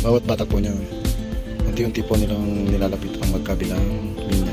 Bawat batak po niya, unti-unti po nilang nilalapit ang magkabilang linya.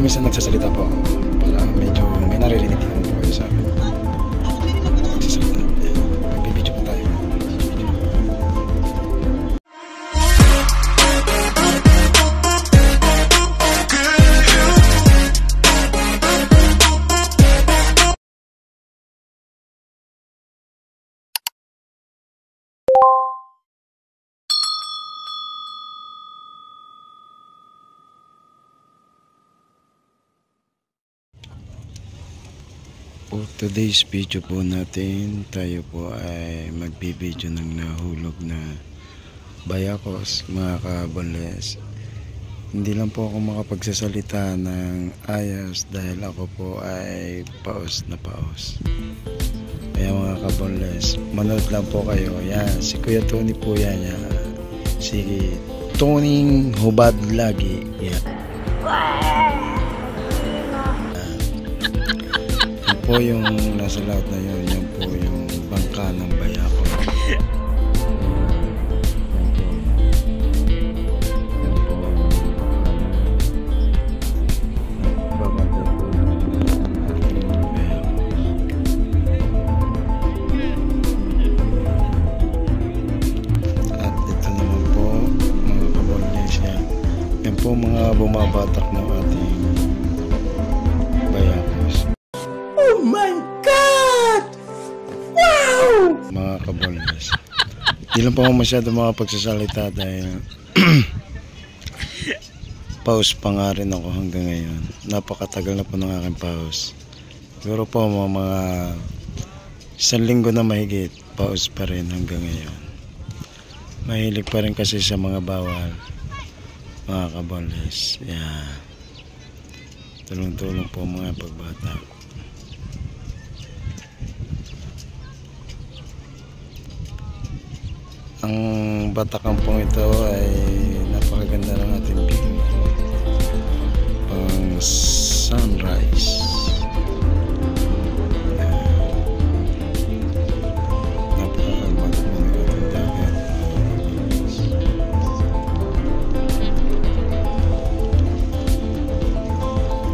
Minsan nagsasalita po para medyo may naririnig din po kayo sa akin. Nagsasalita. Magbibideo po tayo. For today's video po natin, tayo po ay magbibideo ng nahulog na bayakos, mga kabonles. Hindi lang po ako makapagsasalita ng ayos dahil ako po ay paos na paos. Kaya mga kabonles, manood lang po kayo. Yan, si Kuya Tony po yan. Si Tony Hubad lagi. Yan. Po yung nasa lahat na yun, yan po yung bangka ng bayako. Yan po babanda po ng ating bayako. At ito naman po mga kabonles, yan po mga bumabatak ng ating bayakos. Oh my God! Wow! Mga kabonles, di lang po ako masyado makapagsasalita dahil pause pa nga rin ako hanggang ngayon. Napakatagal na po ng aking pause. Pero po mga 1 linggo na mahigit, pause pa rin hanggang ngayon. Mahilig pa rin kasi sa mga bawal, mga kabonles. Yeah. Tulong-tulong po mga pagbata. Ang batakampong ito ay napakaganda ng ating view. Pang sunrise. Napakakalmado po ng ating dagat.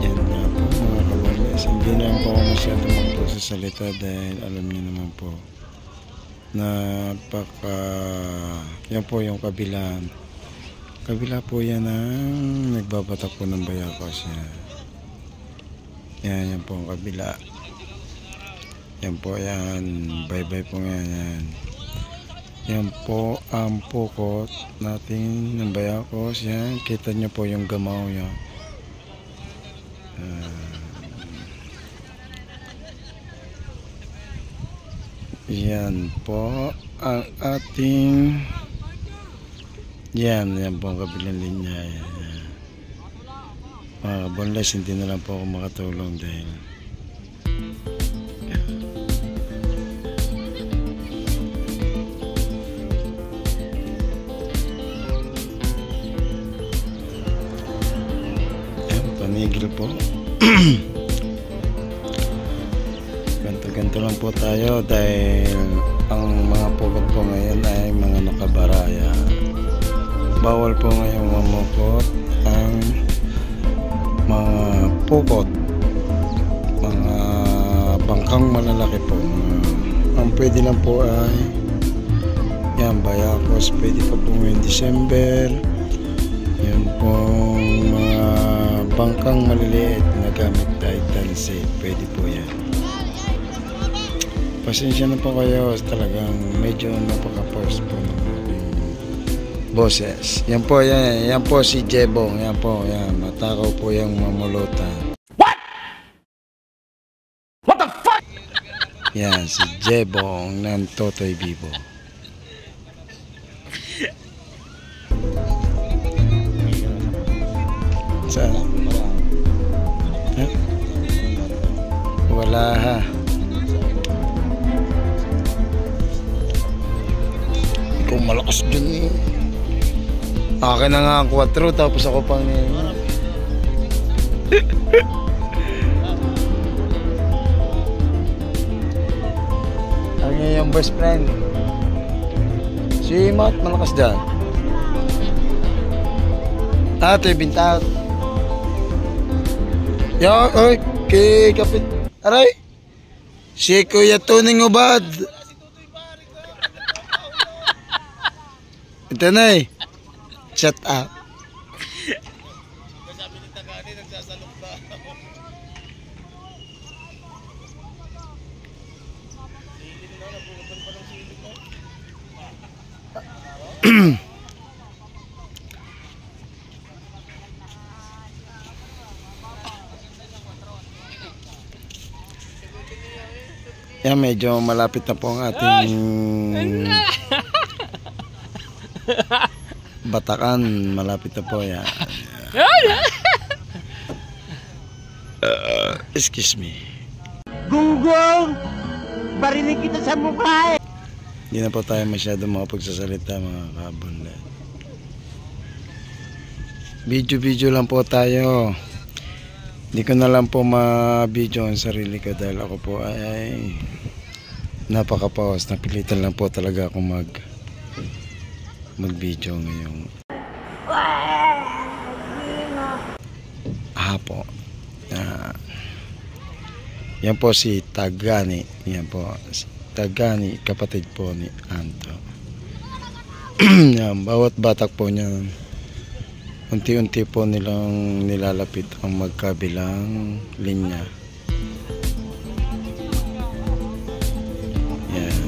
Yan na po mga kabonles. Hindi na po ako masyado magsasalita dahil alam niyo naman po yan po yung kabila po yan ang nagbabatak po ng bayakos. Yan po ang kabila. Yan po yan, bye po nga yan. Yan po ang pukot natin ng bayakos. Yan, kita nyo po yung gamaw yan. Yan po ang ating yan po ang kabilang linya. Mga kabonles, hindi na lang po ako makatulong dahil yan, panigil po. Ganto lang po tayo dahil ang mga pukot po ngayon ay mga nakabaraya. Bawal po ngayon mamukot ang mga pukot, mga bangkang malalaki po. Ang pwede lang po ay yan, bayakos. Pwede pa po ngayong December. Yan po mga bangkang maliliit na gamit Titan set. Pwede po yan. Pasensya na po kayo, talagang medyo napaka-post po ng boses. Yan po si Jebong, yan po, matakaw po yung mamulutan. What? What the fuck? Yan, si Jebong ng Totoy Bibo. Saan? Huh? Wala ha. Ikaw malakas dyan eh. Akin na nga ang 4 tapos ako pang ang iyong best friend. Si Matt malakas dyan. Ate bintaut. Yo, oy, kay kapit. Aray. Si Kuya Tuning Ubad. Ito na eh. Shut up. Sabi ni Tagani, nagsasalok ba? Siling na, nabukutan pa ng siling na. Yan, medyo malapit na po ang ating Batakan, malapit na po yan. Excuse me. Gunggong! Barinig kita sa mukha eh! Hindi na po tayo masyado makapagsasalita mga kabunlat. Video lang po tayo. Hindi ko na lang po ma-video ang sarili ko dahil ako po ay napaka-pause. Napilitan lang po talaga ako mag-video ngayong hapon. Yan po si Tagani. Yan po si Tagani, kapatid po ni Anto. Yan, bawat batak po niya unti-unti po nilang nilalapit ang magkabilang linya. Yan.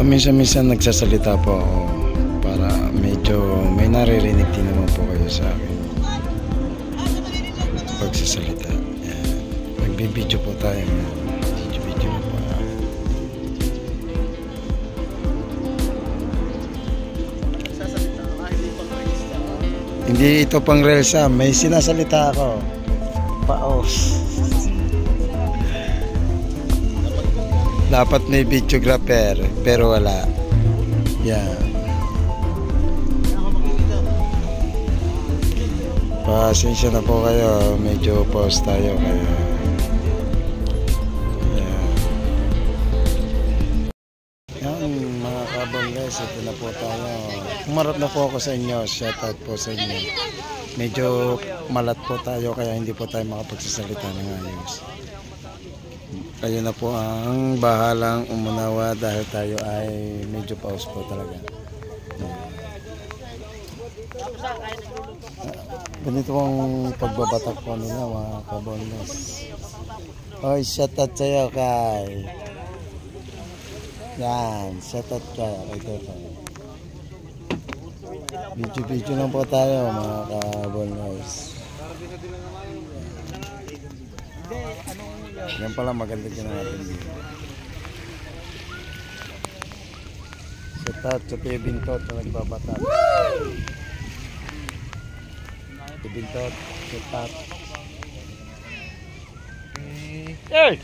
Minsan-minsan nagsasalita po ako para medyo may naririnig din naman po kayo sa akin pagsasalita. Yan. Nagbibideo po tayo. Video po. Nagsasalita ka, hindi pang register. Hindi ito pang reels ha. May sinasalita ako. Paos. Dapat may videographer pero wala. Yan. Pasensya na po kayo. Medyo pause tayo kaya. Yan. Yan mga kabangles. Ito na po tayo. Umarap na po ako sa inyo. Shoutout po sa inyo. Medyo malat po tayo kaya hindi po tayo makapagsasalita ng ayos. Kayo na po ang bahalang umunawa dahil tayo ay medyo pause po talaga. Ganito ang pagbabatak po nila mga kabondos. Oy, shoutout sa'yo kay. Yan, shoutout kayo. Video lang po tayo mga kabondos. Yan pala maganda din natin dito. Shoutout sa Bintot na nagbabatak. Bintot, shoutout. Hey!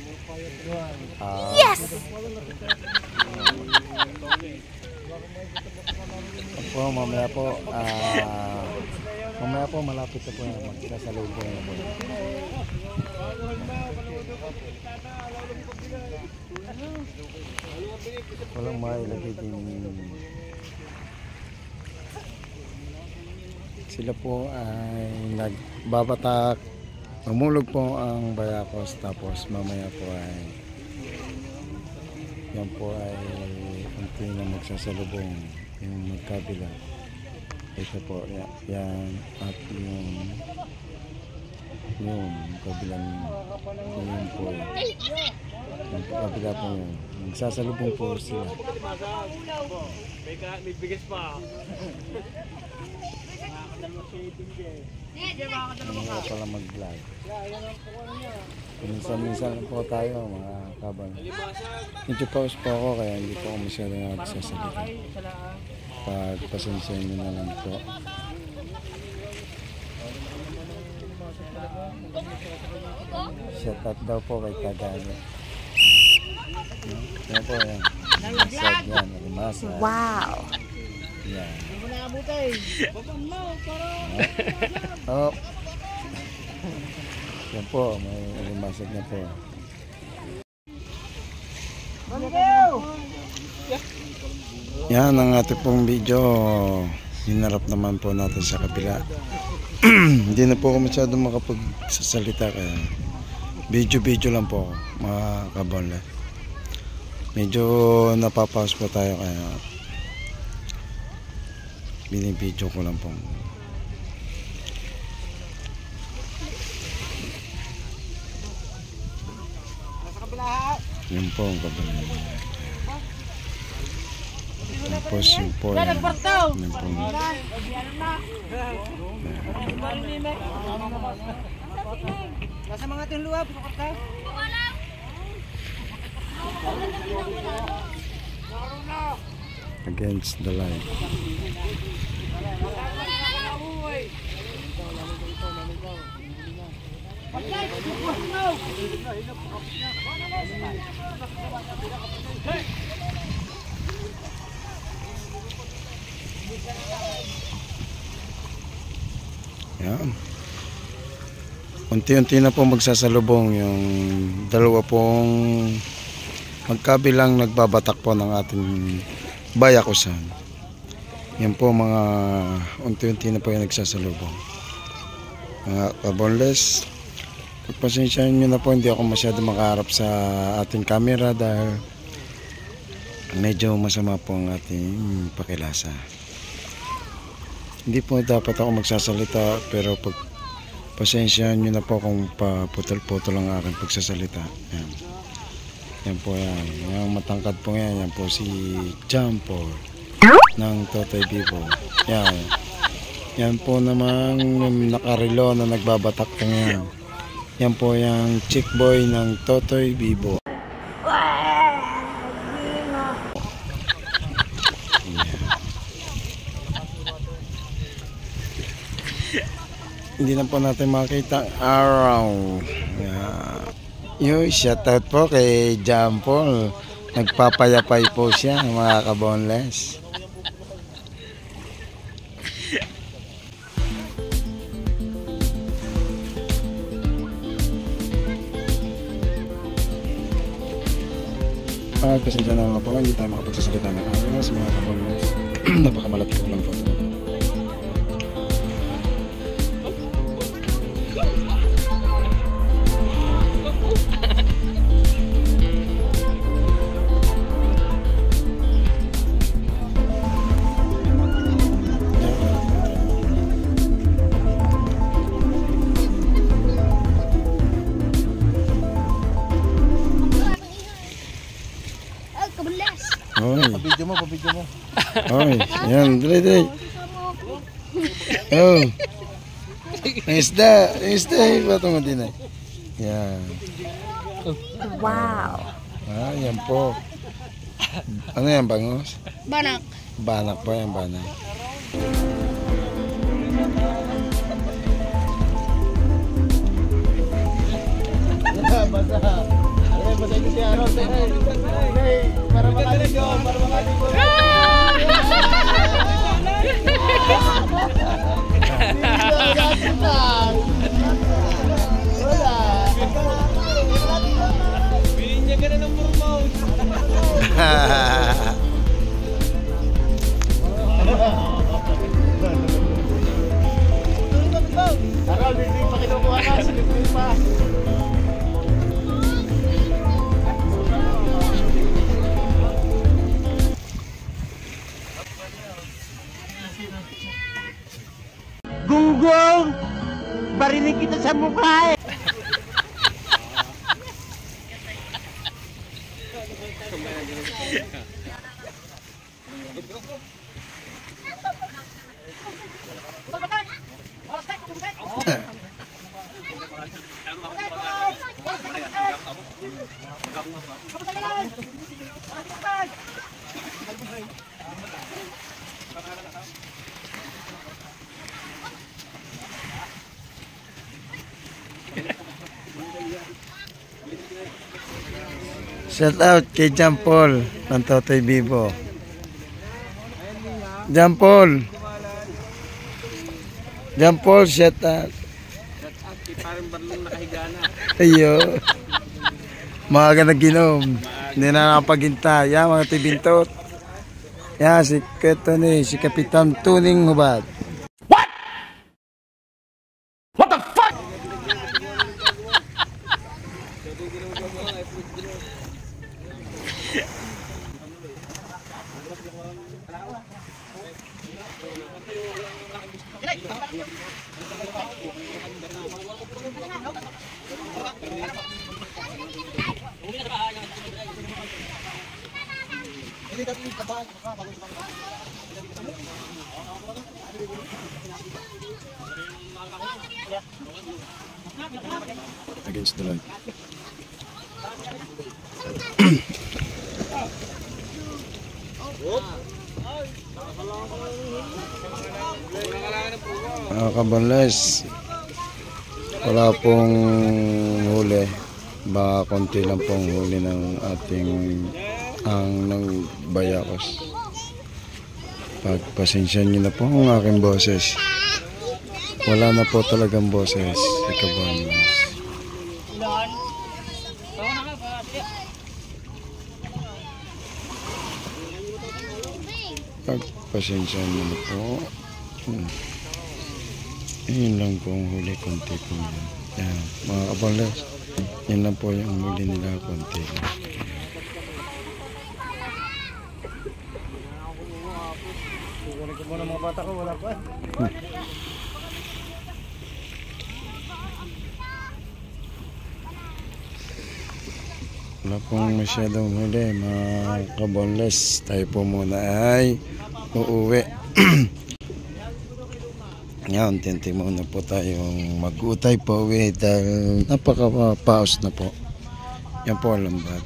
Yes! Po, mamaya po malapit na po na magsasalubong na po. Walang mailagay din. Sila po ay nagbabatak. Mamulog po ang bayakos tapos mamaya po ay yan po ay unti na magsasalubong yung magkabila. Ito po, yan. At yung kabilang yun po. Yung kabila po yun. Nagsasalubong po sila. May bigas pa. Ano nga pala mag-vlog. Minsan-minsan po tayo mga kabal. Medyo pause po ako kaya hindi po ako masyado nagsasalita. Pagpasensya nyo na lang po. Shout out daw po kay Tagalo. Yan po yan. Masag yan. Masag. Wow! Yan. Oh. Yan po. May masag na po. Yan ang ating pong video. Hinarap naman po natin sa kabila. Hindi na po ako masyado makapagsasalita kaya video lang po ako, mga kabonle. Medyo napapaus po tayo kaya binibidyo ko lang po. Yun po ang kabonle. Tapos yun po yan. Yun po. Nasa mga tinluwa, pukot ka. Against the light. Yan. Unti-unti na po magsasalubong yung dalawa pong magkabilang nagbabatak po ng ating bayakusan. Yan po mga unti-unti na po yung nagsasalubong. Mga kabonles, pagpasensyahan nyo na po, hindi ako masyado makaharap sa ating camera dahil medyo masama po ang ating pakilasa. Hindi po dapat ako magsasalita pero pag pasensyahan nyo na po kung paputol-putol ang aking pagsasalita. Yan. Yan po yan. Yung matangkad po yan. Yan po si Jumper ng Totoy Bibo. Yan. Yan po namang nakarelo na nagbabatak po yan. Yan po yung chick boy ng Totoy Bibo. Hindi na po natin makita araw. Yung shoutout po kay John Paul. Nagpapayapay po siya mga kabonles. Pasensya na po, hindi tayo makapagsasalita ng ayos mga kabonles. Napakamalat po lang po. Pabidyo mo. Oy, yan, dali. Oh. Isda, iba mo din eh. Yan. Wow! Yan po. Ano yan, bangos? Banak. Banak po yan, banak. Basa ito si Aaron. Para makalig yun. Para makalig yun. Binigyan ka na ng promote. Aaron, hindi pa kinukuha ka. Silipin pa. Gunggong! Barinig kita sa mukha eh! Shout out kay John Paul ng Totoy Vivo. John Paul. John Paul, shout out. Shout out kay parang barlong nakahiga na. Ayo. Maaga na ginom. Hindi na nakapaghinta. Yan, mga tibintot. Yan, si Ketone, si Kapitan Tuning Hubad. Against the light. Mga kabanles, wala pong huli, baka konti lang pong huli ng ating ng bayakos. Pagpasensya nyo na po ang aking boses, wala na po talagang boses si kabanles. Pagpasensya nyo na po. Yun lang po ang huli, konti po yun. Yan, mga kabanles, yun lang po yung huli nila, konti lang. Kukunin ko muna mga bata ko, wala pa. Wala pong masyadong huli, mga kabonles. Tayo po muna ay uuwi. Yan, tinti muna po tayong mag-utay po uwi dahil napaka-paos na po. Yan po ang lambat.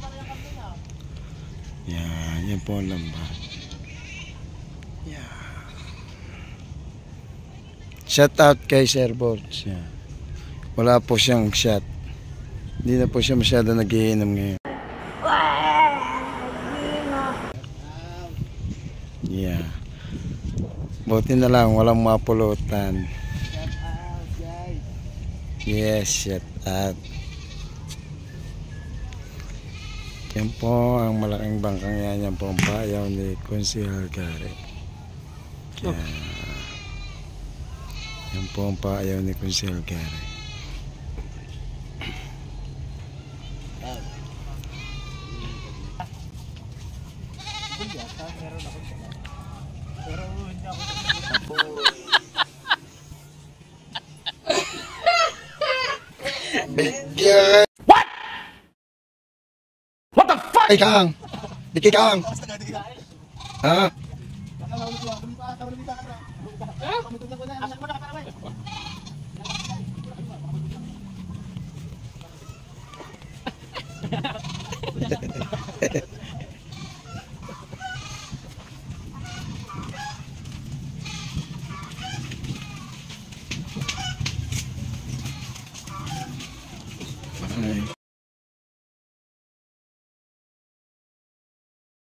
Yan po ang lambat. Yan. Shout out kay Sir Boards. Yan. Wala po siyang shot. Hindi na po siya masyado nagiinom ngayon. Yeah. Buti na lang walang mapulutan. Yes, shout out. Yan po ang malaking bangkang yan. Yan po ang bayaw ni Konsehal Gary. Yan po ang bayaw ni Konsehal Gary. What? What the fuck? Ay kang. Dikit kang. Ha? Ay.